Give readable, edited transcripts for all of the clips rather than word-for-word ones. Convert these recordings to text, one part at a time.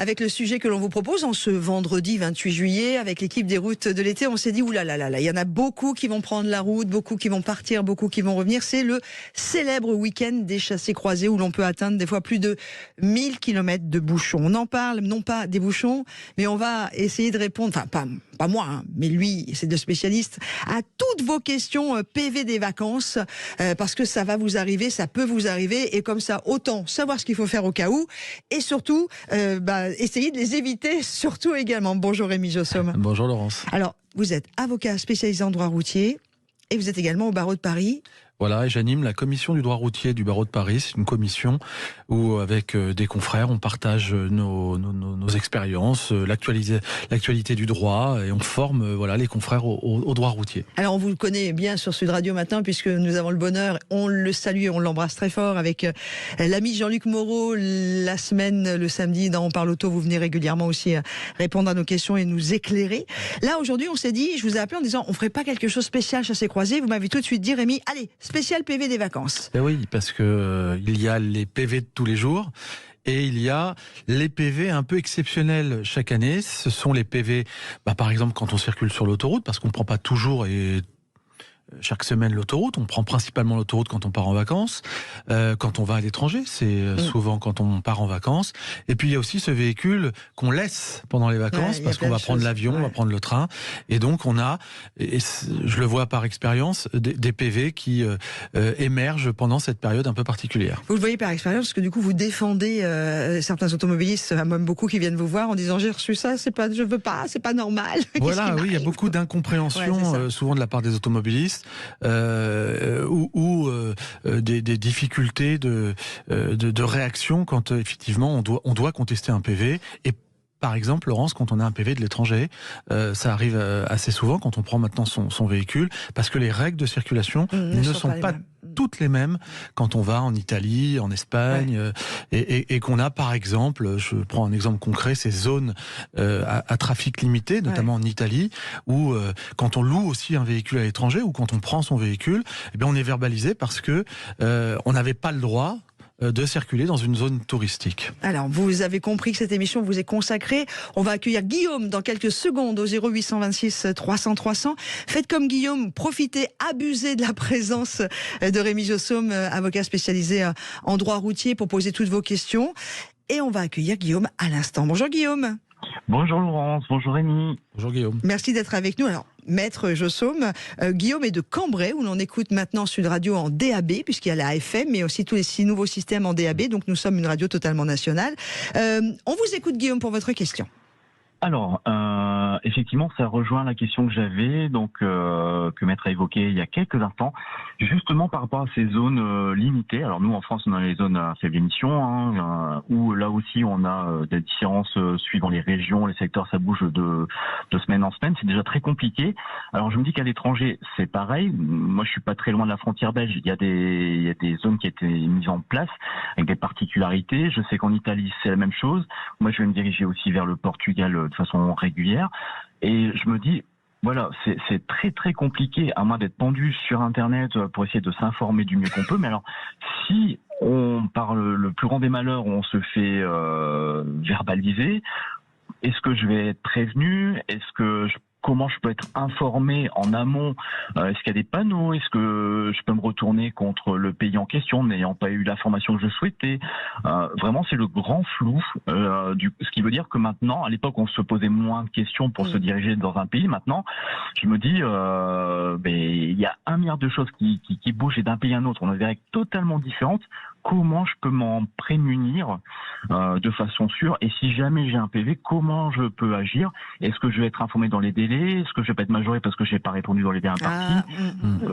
avec le sujet que l'on vous propose en ce vendredi 28 juillet avec l'équipe des routes de l'été. On s'est dit, oulala, il y en a beaucoup qui vont prendre la route, beaucoup qui vont partir, beaucoup qui vont revenir. C'est le célèbre week-end des chassés-croisés où l'on peut atteindre des fois plus de 1000 km de bouchons. On en parle, non pas des bouchons, mais on va essayer de répondre, enfin pas moi, hein, mais lui, c'est de spécialiste, à toutes vos questions PV des vacances, parce que ça va vous arriver, ça peut vous arriver, et comme ça, autant savoir ce qu'il faut faire au cas où, et surtout, essayer de les éviter, surtout également. Bonjour Rémi Jossaume. Bonjour Laurence. Alors, vous êtes avocat spécialisé en droit routier, et vous êtes également au barreau de Paris. Voilà, et j'anime la commission du droit routier du barreau de Paris. C'est une commission où, avec des confrères, on partage nos expériences, l'actualité du droit, et on forme les confrères au droit routier. Alors, on vous le connaît bien sur Sud Radio Matin, puisque nous avons le bonheur, on le salue, on l'embrasse très fort, avec l'ami Jean-Luc Moreau, la semaine, le samedi, dans On parle auto, vous venez régulièrement aussi répondre à nos questions et nous éclairer. Là, aujourd'hui, on s'est dit, je vous ai appelé en disant, on ferait pas quelque chose de spécial chassé-croisé. Vous m'avez tout de suite dit, Rémi, allez, spécial PV des vacances. Ben oui, parce que il y a les PV de tous les jours et il y a les PV un peu exceptionnels chaque année. Ce sont les PV, par exemple, quand on circule sur l'autoroute, parce qu'on ne prend pas toujours et chaque semaine l'autoroute, on prend principalement l'autoroute quand on part en vacances, quand on va à l'étranger, c'est souvent quand on part en vacances. Et puis il y a aussi ce véhicule qu'on laisse pendant les vacances, parce qu'on va prendre l'avion, on va prendre le train, et donc on a, et je le vois par expérience, des PV qui émergent pendant cette période un peu particulière. Vous le voyez par expérience, parce que du coup vous défendez certains automobilistes, même beaucoup qui viennent vous voir en disant, j'ai reçu ça, je veux pas, c'est pas normal. Voilà, oui, il y a beaucoup d'incompréhension, souvent de la part des automobilistes. Ou des difficultés de réaction quand effectivement on doit contester un PV. Et par exemple, Laurence, quand on a un PV de l'étranger, ça arrive assez souvent quand on prend maintenant son véhicule, parce que les règles de circulation ne sont pas toutes les mêmes quand on va en Italie, en Espagne, et qu'on a par exemple, je prends un exemple concret, ces zones à trafic limité, notamment en Italie, où quand on loue aussi un véhicule à l'étranger, ou quand on prend son véhicule, eh bien on est verbalisé parce que on n'avait pas le droit de circuler dans une zone touristique. Alors, vous avez compris que cette émission vous est consacrée. On va accueillir Guillaume dans quelques secondes au 0826 300 300. Faites comme Guillaume, profitez, abusez de la présence de Rémi Jossaume, avocat spécialisé en droit routier, pour poser toutes vos questions. Et on va accueillir Guillaume à l'instant. Bonjour Guillaume. Bonjour Laurence, bonjour Rémi. Bonjour Guillaume. Merci d'être avec nous. Alors, Maître Jossaume, Guillaume est de Cambrai, où l'on écoute maintenant Sud Radio en DAB, puisqu'il y a la FM, mais aussi tous les 6 nouveaux systèmes en DAB, donc nous sommes une radio totalement nationale. On vous écoute Guillaume pour votre question. Alors, effectivement, ça rejoint la question que j'avais, donc que Maître a évoquée il y a quelques instants, justement par rapport à ces zones limitées. Alors nous, en France, on a les zones à faible émission, où là aussi on a des différences suivant les régions, les secteurs, ça bouge de semaine en semaine. C'est déjà très compliqué. Alors je me dis qu'à l'étranger, c'est pareil. Moi, je suis pas très loin de la frontière belge. Il y a des zones qui étaient mises en place avec des particularités. Je sais qu'en Italie, c'est la même chose. Moi, je vais me diriger aussi vers le Portugal de façon régulière, et je me dis, voilà, c'est très très compliqué, à moins d'être pendu sur Internet pour essayer de s'informer du mieux qu'on peut. Mais alors, si on parle le plus grand des malheurs, on se fait verbaliser, est-ce que je vais être prévenu? Comment je peux être informé en amont? Est-ce qu'il y a des panneaux? Est-ce que je peux me retourner contre le pays en question n'ayant pas eu l'information que je souhaitais? Vraiment, c'est le grand flou. Ce qui veut dire que maintenant, à l'époque, on se posait moins de questions pour se diriger dans un pays. Maintenant, je me dis, il y a 1 milliard de choses qui bougent, et d'un pays à un autre, on a des règles totalement différentes. Comment je peux m'en prémunir de façon sûre? Et si jamais j'ai un PV, comment je peux agir? Est-ce que je vais être informé dans les délais? Est-ce que je vais pas être majoré parce que je n'ai pas répondu dans les délais impartis?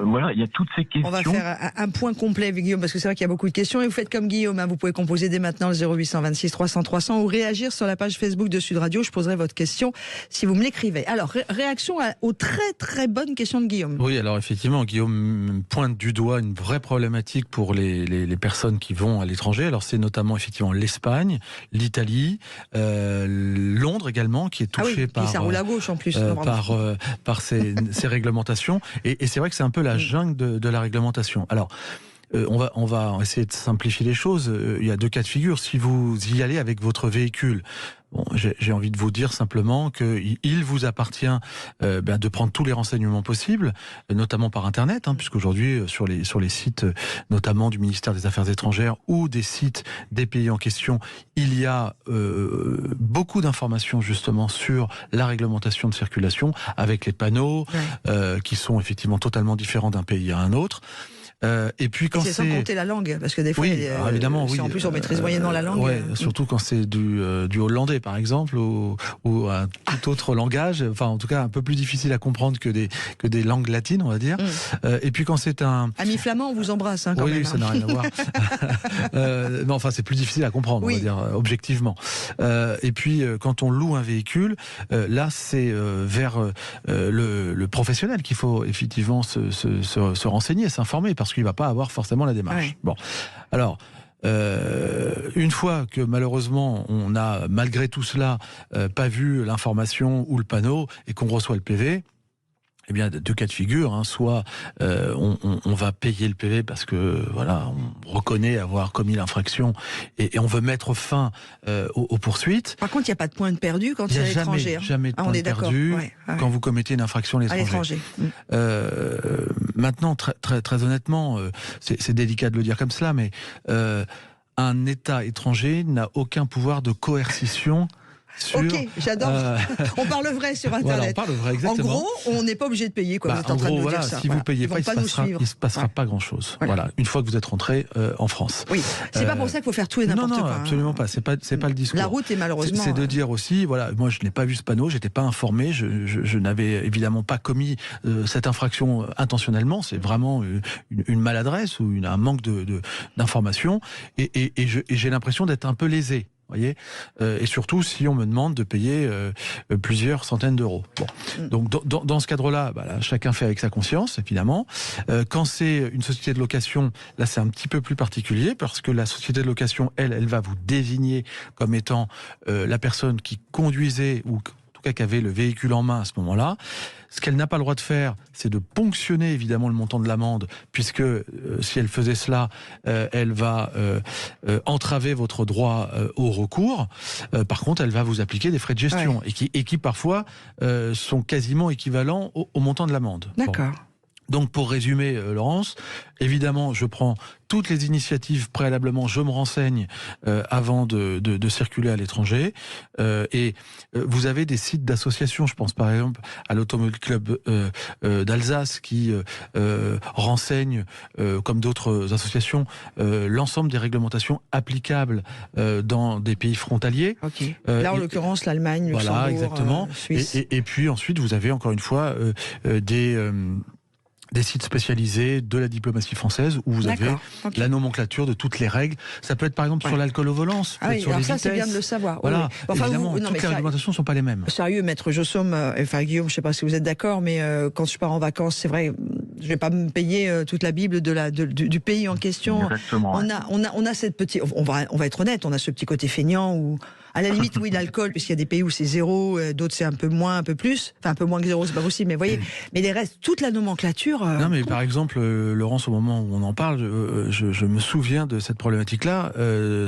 Voilà, il y a toutes ces questions. On va faire un point complet avec Guillaume, parce que c'est vrai qu'il y a beaucoup de questions. Et vous faites comme Guillaume, vous pouvez composer dès maintenant le 0826 300 300 ou réagir sur la page Facebook de Sud Radio. Je poserai votre question si vous me l'écrivez. Alors, réaction aux très très bonnes questions de Guillaume. Oui, alors effectivement, Guillaume pointe du doigt une vraie problématique pour les personnes qui vont à l'étranger. Alors c'est notamment effectivement l'Espagne, l'Italie, Londres également, qui est touché par... ça roule à gauche en plus. Par ces réglementations. Et c'est vrai que c'est un peu la jungle de la réglementation. Alors, on va essayer de simplifier les choses. Il y a 2 cas de figure. Si vous y allez avec votre véhicule, bon, j'ai envie de vous dire simplement qu'il vous appartient de prendre tous les renseignements possibles, notamment par Internet, puisqu'aujourd'hui sur les sites, notamment du ministère des Affaires étrangères ou des sites des pays en question, il y a beaucoup d'informations justement sur la réglementation de circulation, avec les panneaux qui sont effectivement totalement différents d'un pays à un autre. Et puis quand c'est sans compter la langue, parce que des fois, évidemment, si en plus on maîtrise moyennement la langue. Surtout quand c'est du hollandais, par exemple, ou un tout autre langage. Enfin, en tout cas, un peu plus difficile à comprendre que des langues latines, on va dire. Et puis quand c'est un ami flamand, on vous embrasse quand même. Oui, ça n'a rien à voir. Non, enfin, c'est plus difficile à comprendre, on va dire objectivement. Et puis quand on loue un véhicule, là, c'est vers le professionnel qu'il faut effectivement se renseigner, s'informer, parce qu'il ne va pas avoir forcément la démarche. Bon, alors, une fois que malheureusement on a malgré tout cela pas vu l'information ou le panneau et qu'on reçoit le PV, eh bien, 2 cas de figure, soit on va payer le PV parce que voilà, on reconnaît avoir commis l'infraction et on veut mettre fin aux poursuites. Par contre, il n'y a pas de point de perdu quand c'est à l'étranger. Jamais de point de perdu quand vous commettez une infraction à l'étranger. Maintenant, très honnêtement, c'est délicat de le dire comme cela, mais un État étranger n'a aucun pouvoir de coercition. Ok, j'adore. On parle vrai sur Internet. Voilà, on parle vrai, exactement. En gros, on n'est pas obligé de payer. Vous êtes en train de nous dire ça. Si vous ne payez pas, il ne se passera pas grand-chose. Voilà, une fois que vous êtes rentré en France. Oui, c'est pas pour ça qu'il faut faire tout et n'importe quoi. Non, absolument pas. C'est pas le discours. La route est malheureusement. C'est de dire aussi, voilà, moi je n'ai pas vu ce panneau, j'étais pas informé, je n'avais évidemment pas commis cette infraction intentionnellement. C'est vraiment une maladresse ou un manque d'information. Et j'ai l'impression d'être un peu lésé. Voyez, et surtout si on me demande de payer plusieurs centaines d'euros. Bon. Donc dans ce cadre-là, chacun fait avec sa conscience, évidemment. Quand c'est une société de location, là c'est un petit peu plus particulier parce que la société de location, elle va vous désigner comme étant la personne qui conduisait ou en tout cas qui avait le véhicule en main à ce moment-là. Ce qu'elle n'a pas le droit de faire, c'est de ponctionner évidemment le montant de l'amende, puisque si elle faisait cela, elle va entraver votre droit au recours. Par contre, elle va vous appliquer des frais de gestion et qui parfois sont quasiment équivalents au montant de l'amende. D'accord. Bon. Donc pour résumer, Laurence, évidemment, je prends toutes les initiatives préalablement, je me renseigne avant de circuler à l'étranger. Et vous avez des sites d'associations, je pense par exemple à l'Automobile Club d'Alsace qui renseigne, comme d'autres associations, l'ensemble des réglementations applicables dans des pays frontaliers. Okay. Là, en l'occurrence, l'Allemagne, Luxembourg, voilà, exactement. Suisse. Et puis ensuite, vous avez encore une fois des sites spécialisés de la diplomatie française où vous avez la nomenclature de toutes les règles. Ça peut être par exemple sur l'alcool au volant, sur les vitesses. C'est bien de le savoir. Voilà. Enfin, évidemment, toutes les réglementations ne sont pas les mêmes. Sérieux, maître Jossaume, Guillaume, je ne sais pas si vous êtes d'accord, mais quand je pars en vacances, c'est vrai, je ne vais pas me payer toute la Bible du pays en question. Exactement. On a cette petite, on va être honnête, on a ce petit côté feignant où, à la limite, oui, l'alcool, puisqu'il y a des pays où c'est 0, d'autres c'est un peu moins, un peu plus. Enfin, un peu moins que 0, c'est pas possible, mais vous voyez. Mais les restes, toute la nomenclature. Non, mais par exemple, Laurence, au moment où on en parle, je me souviens de cette problématique-là.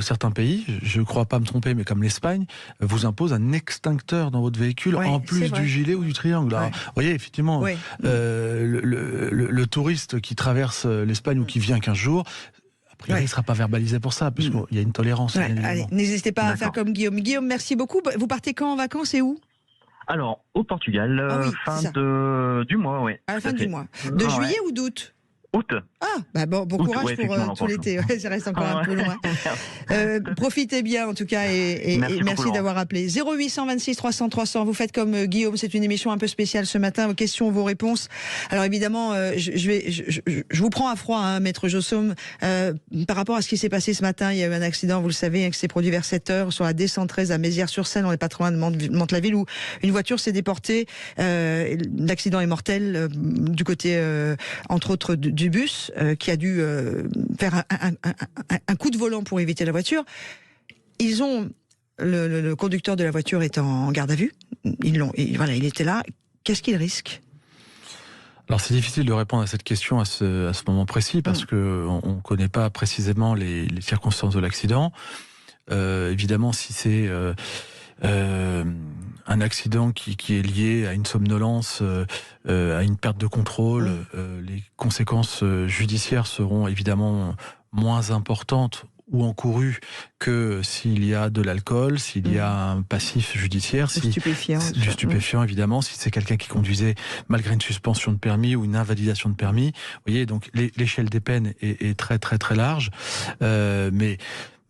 Certains pays, je ne crois pas me tromper, mais comme l'Espagne, vous imposent un extincteur dans votre véhicule, en plus du gilet ou du triangle. Alors, vous voyez, effectivement, le touriste qui traverse l'Espagne ou qui vient 15 jours, il ne sera pas verbalisé pour ça, puisqu'il y a une tolérance. Allez, n'hésitez pas à faire comme Guillaume. Guillaume, merci beaucoup. Vous partez quand en vacances et où ? Alors, au Portugal, fin du mois, oui. À la fin du mois. De juillet ou d'août ? Août. Bon courage pour tout l'été. Ça reste encore un peu loin. Profitez bien en tout cas et merci d'avoir appelé. 0826 300 300. Vous faites comme Guillaume. C'est une émission un peu spéciale ce matin. Vos questions, vos réponses. Alors évidemment, je vous prends à froid, maître Jossaume. Par rapport à ce qui s'est passé ce matin, il y a eu un accident, vous le savez, qui s'est produit vers 7h sur la D113 à Mézières-sur-Seine. On n'est pas trop loin de Mantes-la-Ville où une voiture s'est déportée. L'accident est mortel du côté, entre autres, du bus qui a dû faire un coup de volant pour éviter la voiture. Le conducteur de la voiture est en garde à vue. Il était là. Qu'est-ce qu'il risque ? Alors c'est difficile de répondre à cette question à ce moment précis parce que on connaît pas précisément les circonstances de l'accident. Évidemment, si c'est un accident qui est lié à une somnolence, à une perte de contrôle, les conséquences judiciaires seront évidemment moins importantes ou encourues que s'il y a de l'alcool, s'il y a un passif judiciaire, du stupéfiant évidemment, si c'est quelqu'un qui conduisait malgré une suspension de permis ou une invalidation de permis. Vous voyez, donc l'échelle des peines est très très très large, mais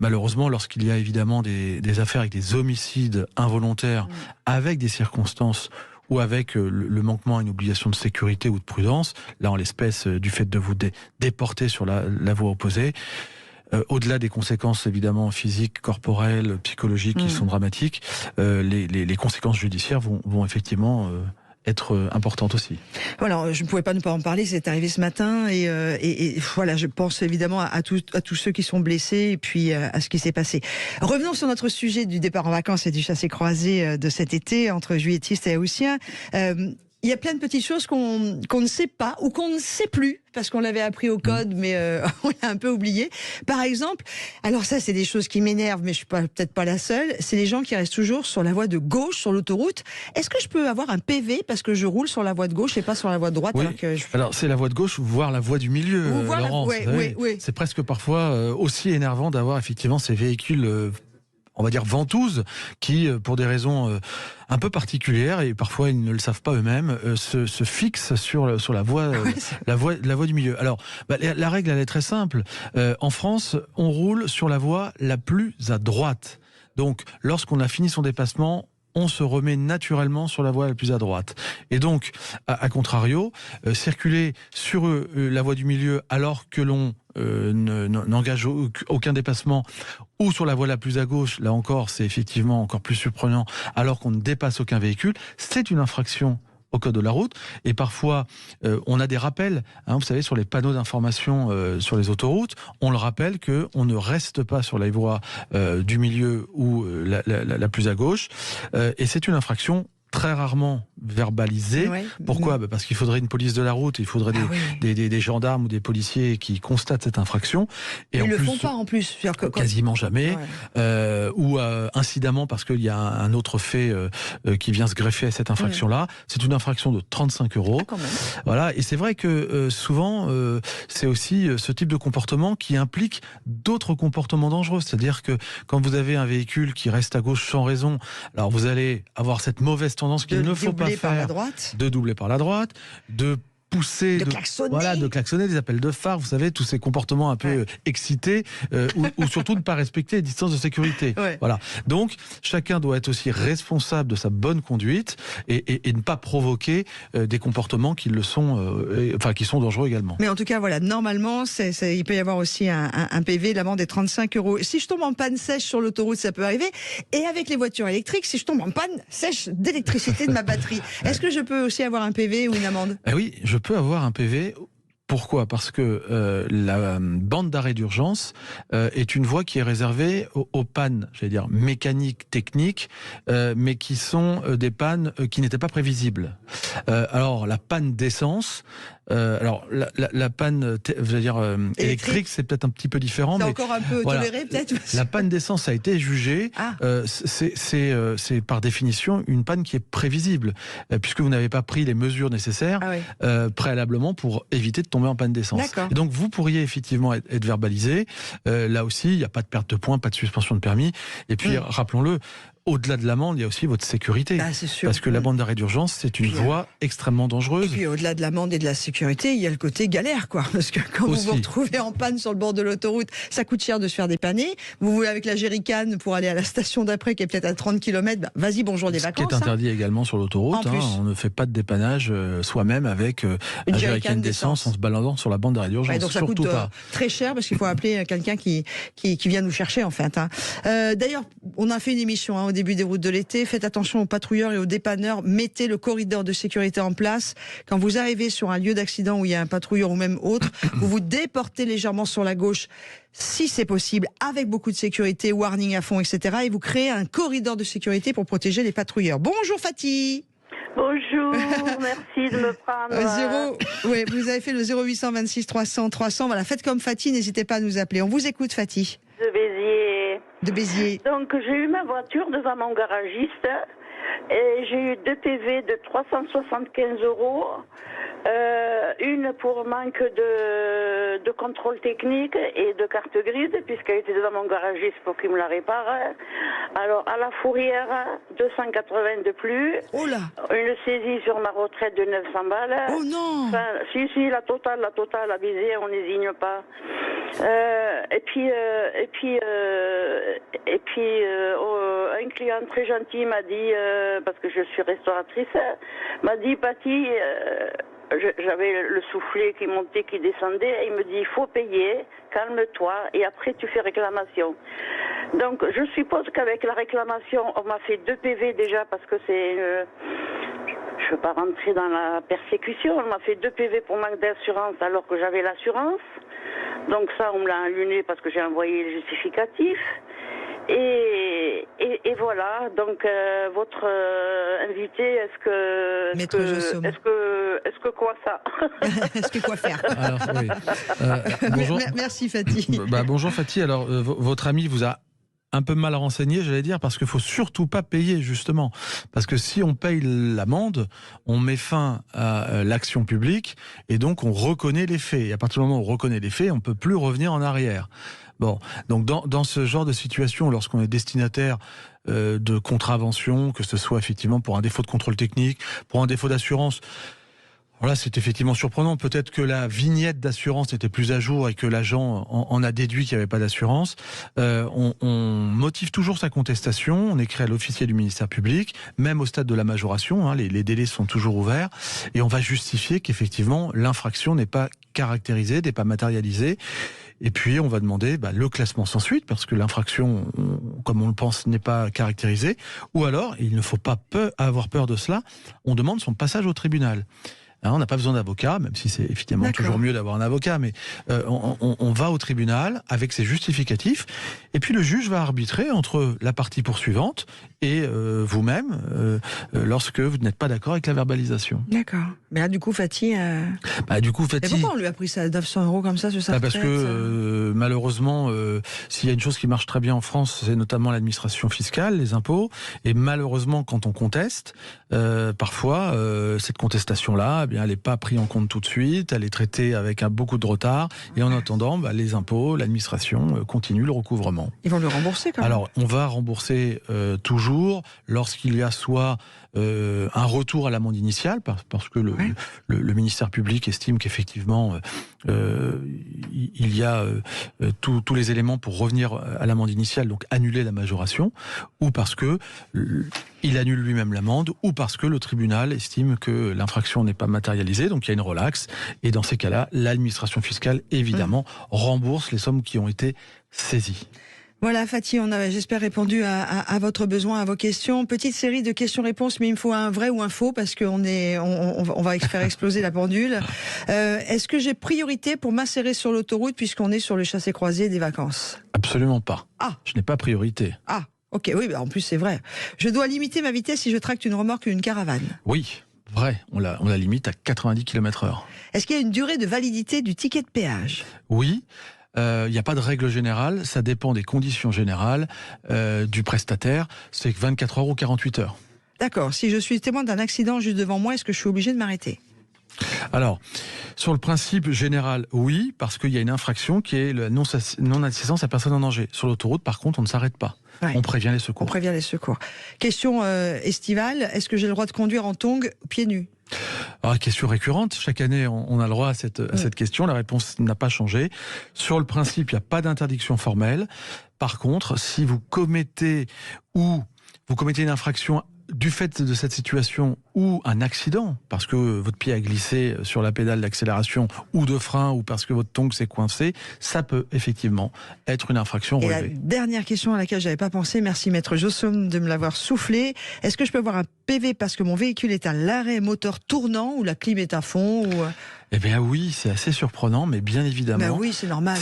malheureusement, lorsqu'il y a évidemment des affaires avec des homicides involontaires, avec des circonstances ou avec le manquement à une obligation de sécurité ou de prudence, là en l'espèce du fait de vous déporter sur la voie opposée, au-delà des conséquences évidemment physiques, corporelles, psychologiques qui sont dramatiques, les conséquences judiciaires vont effectivement être importante aussi. Voilà, je ne pouvais pas ne pas en parler, c'est arrivé ce matin et voilà, je pense évidemment à tous ceux qui sont blessés et puis à ce qui s'est passé. Revenons sur notre sujet du départ en vacances et du chassé-croisé de cet été entre juilletistes et haussiens. Il y a plein de petites choses qu'on ne sait pas ou qu'on ne sait plus parce qu'on l'avait appris au code, mais on l'a un peu oublié. Par exemple, alors ça c'est des choses qui m'énervent, mais je suis peut-être pas la seule, c'est les gens qui restent toujours sur la voie de gauche, sur l'autoroute. Est-ce que je peux avoir un PV parce que je roule sur la voie de gauche et pas sur la voie de droite? Oui. Alors c'est la voie de gauche, voire la voie du milieu, Laurence. Oui. C'est presque parfois aussi énervant d'avoir effectivement ces véhicules on va dire ventouses, qui, pour des raisons un peu particulières, et parfois ils ne le savent pas eux-mêmes, se fixent sur la voie, la voie du milieu. Alors, la règle, elle est très simple. En France, on roule sur la voie la plus à droite. Donc, lorsqu'on a fini son dépassement, on se remet naturellement sur la voie la plus à droite. Et donc, à contrario, circuler sur la voie du milieu alors que l'on n'engage aucun dépassement, ou sur la voie la plus à gauche, là encore, c'est effectivement encore plus surprenant, alors qu'on ne dépasse aucun véhicule, c'est une infraction au code de la route. Et parfois, on a des rappels, vous savez, sur les panneaux d'information sur les autoroutes, on le rappelle qu'on ne reste pas sur la voie du milieu ou la plus à gauche. Et c'est une infraction très rarement verbalisé. Pourquoi ? Parce qu'il faudrait une police de la route, il faudrait des gendarmes ou des policiers qui constatent cette infraction. Et ils ne le font pas en plus. Quasiment jamais. Ou incidemment parce qu'il y a un autre fait qui vient se greffer à cette infraction-là. C'est une infraction de 35 €. Quand même. Voilà. Et c'est vrai que souvent, c'est aussi ce type de comportement qui implique d'autres comportements dangereux. C'est-à-dire que quand vous avez un véhicule qui reste à gauche sans raison, alors vous allez avoir cette mauvaise tendance qu'il ne faut pas faire, de doubler par la droite, de pousser, de klaxonner, des appels de phare, vous savez, tous ces comportements un peu excités, ou surtout ne pas respecter les distances de sécurité. Voilà. Donc, chacun doit être aussi responsable de sa bonne conduite et ne pas provoquer des comportements qui le sont, qui sont dangereux également. Mais en tout cas, voilà, normalement, il peut y avoir aussi un PV, l'amende est 35 €. Si je tombe en panne sèche sur l'autoroute, ça peut arriver. Et avec les voitures électriques, si je tombe en panne sèche d'électricité de ma batterie, est-ce que je peux aussi avoir un PV ou une amende ? Oui, je peux avoir un PV. Pourquoi ? Parce que la bande d'arrêt d'urgence est une voie qui est réservée aux pannes, j'allais dire mécaniques, techniques, mais qui sont des pannes qui n'étaient pas prévisibles. Alors la panne d'essence, alors la panne, électrique, c'est peut-être un petit peu différent. C'est mais encore un peu toléré peut-être. La panne d'essence a été jugée. C'est par définition une panne qui est prévisible, puisque vous n'avez pas pris les mesures nécessaires préalablement pour éviter de tomber en panne d'essence. Et donc vous pourriez effectivement être verbalisé. Là aussi, il n'y a pas de perte de points, pas de suspension de permis. Et puis rappelons-le, au-delà de l'amende, il y a aussi votre sécurité. C'est sûr. Parce que la bande d'arrêt d'urgence, c'est une voie extrêmement dangereuse. Et puis au-delà de l'amende et de la sécurité, il y a le côté galère, quoi. Parce que quand vous vous retrouvez en panne sur le bord de l'autoroute, ça coûte cher de se faire dépanner. Vous voulez avec la jerrycan pour aller à la station d'après, qui est peut-être à 30 km, vas-y, bonjour des vacances. Ce qui est interdit également sur l'autoroute. On ne fait pas de dépannage soi-même avec un jerrycan d'essence en se baladant sur la bande d'arrêt d'urgence. Donc ça coûte très cher parce qu'il faut appeler quelqu'un qui vient nous chercher, en fait. D'ailleurs, on a fait une émission au début des routes de l'été. Faites attention aux patrouilleurs et aux dépanneurs. Mettez le corridor de sécurité en place. Quand vous arrivez sur un lieu d'accident où il y a un patrouilleur ou même autre, vous vous déportez légèrement sur la gauche, si c'est possible, avec beaucoup de sécurité, warning à fond, etc. Et vous créez un corridor de sécurité pour protéger les patrouilleurs. Bonjour Fatih. Bonjour, merci de me prendre. Oui, vous avez fait le 0800 26 300 300. Voilà, faites comme Fatih, n'hésitez pas à nous appeler. On vous écoute, Fatih. De Béziers. De Béziers. Donc, j'ai eu ma voiture devant mon garagiste et j'ai eu 2 PV de 375 €. Une pour manque de contrôle technique et de carte grise, puisqu'elle était devant mon garagiste pour qu'il me la répare. Alors, à la fourrière, 280 de plus. Oh là. Une saisie sur ma retraite de 900 balles. Oh non. Enfin, si, la totale, à Béziers, on n'hésigne pas. Un client très gentil m'a dit, parce que je suis restauratrice, m'a dit, Paty, j'avais le soufflet qui montait, qui descendait, et il me dit, il faut payer, calme-toi, et après tu fais réclamation. Donc je suppose qu'avec la réclamation, on m'a fait 2 PV déjà, parce que c'est... je ne veux pas rentrer dans la persécution, on m'a fait 2 PV pour manque d'assurance alors que j'avais l'assurance. Donc ça, on me l'a enluné parce que j'ai envoyé le justificatif. Et voilà, donc votre invité, est-ce que quoi ça? Est-ce que quoi faire? Alors, oui. Bonjour. Merci Fatih. Bonjour Fatih, alors votre ami vous a un peu mal renseigné, j'allais dire, parce qu'il faut surtout pas payer, justement. Parce que si on paye l'amende, on met fin à l'action publique et donc on reconnaît les faits. Et à partir du moment où on reconnaît les faits, on peut plus revenir en arrière. Bon, donc dans ce genre de situation, lorsqu'on est destinataire de contravention, que ce soit effectivement pour un défaut de contrôle technique, pour un défaut d'assurance, voilà, c'est effectivement surprenant. Peut-être que la vignette d'assurance était plus à jour et que l'agent en a déduit qu'il n'y avait pas d'assurance. On motive toujours sa contestation, on écrit à l'officier du ministère public, même au stade de la majoration, hein, les délais sont toujours ouverts, et on va justifier qu'effectivement l'infraction n'est pas caractérisée, n'est pas matérialisée. Et puis, on va demander le classement sans suite, parce que l'infraction, comme on le pense, n'est pas caractérisée. Ou alors, il ne faut pas avoir peur de cela, on demande son passage au tribunal. On n'a pas besoin d'avocat, même si c'est effectivement toujours mieux d'avoir un avocat, mais on va au tribunal avec ses justificatifs, et puis le juge va arbitrer entre la partie poursuivante et vous-même, lorsque vous n'êtes pas d'accord avec la verbalisation. D'accord. Mais là, du coup, Fatih... Mais pourquoi on lui a pris ça à 900 € comme ça sur sa retraite? Parce que malheureusement, s'il y a une chose qui marche très bien en France, c'est notamment l'administration fiscale, les impôts, et malheureusement, quand on conteste, parfois, cette contestation-là, elle n'est pas prise en compte tout de suite, elle est traitée avec beaucoup de retard, et en attendant, les impôts, l'administration continuent le recouvrement. Ils vont le rembourser quand même. Alors, on va rembourser toujours lorsqu'il y a soit un retour à l'amende initiale, parce que le ministère public estime qu'effectivement il y a tous les éléments pour revenir à l'amende initiale, donc annuler la majoration, ou parce que il annule lui-même l'amende, ou parce que le tribunal estime que l'infraction n'est pas matérialisée, donc il y a une relaxe, et dans ces cas-là, l'administration fiscale, évidemment, rembourse les sommes qui ont été saisies. Voilà, Fatih, on a, j'espère, répondu à votre besoin, à vos questions. Petite série de questions-réponses, mais il me faut un vrai ou un faux, parce qu'on va faire exploser la pendule. Est-ce que j'ai priorité pour m'insérer sur l'autoroute, puisqu'on est sur le chassé-croisé des vacances? Absolument pas. Ah. Je n'ai pas priorité. Ah, ok, oui, en plus c'est vrai. Je dois limiter ma vitesse si je tracte une remorque ou une caravane? Oui, vrai. On la limite à 90 km/h. Est-ce qu'il y a une durée de validité du ticket de péage? Oui. Il n'y a pas de règle générale, ça dépend des conditions générales du prestataire, c'est 24 heures ou 48 heures. D'accord, si je suis témoin d'un accident juste devant moi, est-ce que je suis obligé de m'arrêter? Alors, sur le principe général, oui, parce qu'il y a une infraction qui est la non-assistance à personne en danger. Sur l'autoroute, par contre, on ne s'arrête pas. Ouais. On prévient les secours. On prévient les secours. Question estivale, est-ce que j'ai le droit de conduire en tongs pieds nus? Alors, question récurrente, chaque année on a le droit à cette question, la réponse n'a pas changé. Sur le principe, il n'y a pas d'interdiction formelle. Par contre, si vous commettez une infraction du fait de cette situation ou un accident, parce que votre pied a glissé sur la pédale d'accélération ou de frein, ou parce que votre tongue s'est coincée, ça peut effectivement être une infraction relevée. Et la dernière question à laquelle je n'avais pas pensé, merci Maître Jossum de me l'avoir soufflé, est-ce que je peux avoir un PV parce que mon véhicule est à l'arrêt moteur tournant ou la clim est à fond ou... Eh bien oui, c'est assez surprenant, mais bien évidemment. Ben oui, c'est normal.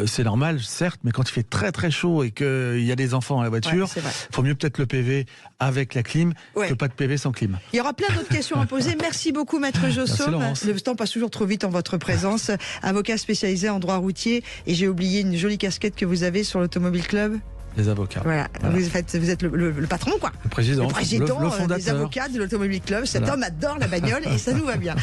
C'est normal, certes, mais quand il fait très très chaud et qu'il y a des enfants dans la voiture, Ouais, faut mieux peut-être le PV avec la clim que pas de PV sans clim. Il y aura plein d'autres questions à poser. Merci beaucoup, Maître Josso. Le temps passe toujours trop vite en votre présence. Avocat spécialisé en droit routier. Et j'ai oublié une jolie casquette que vous avez sur l'Automobile Club. Les avocats. Voilà. Vous êtes le patron, quoi. Le président, le fondateur. des avocats de l'Automobile Club. Cet homme adore la bagnole et ça nous va bien.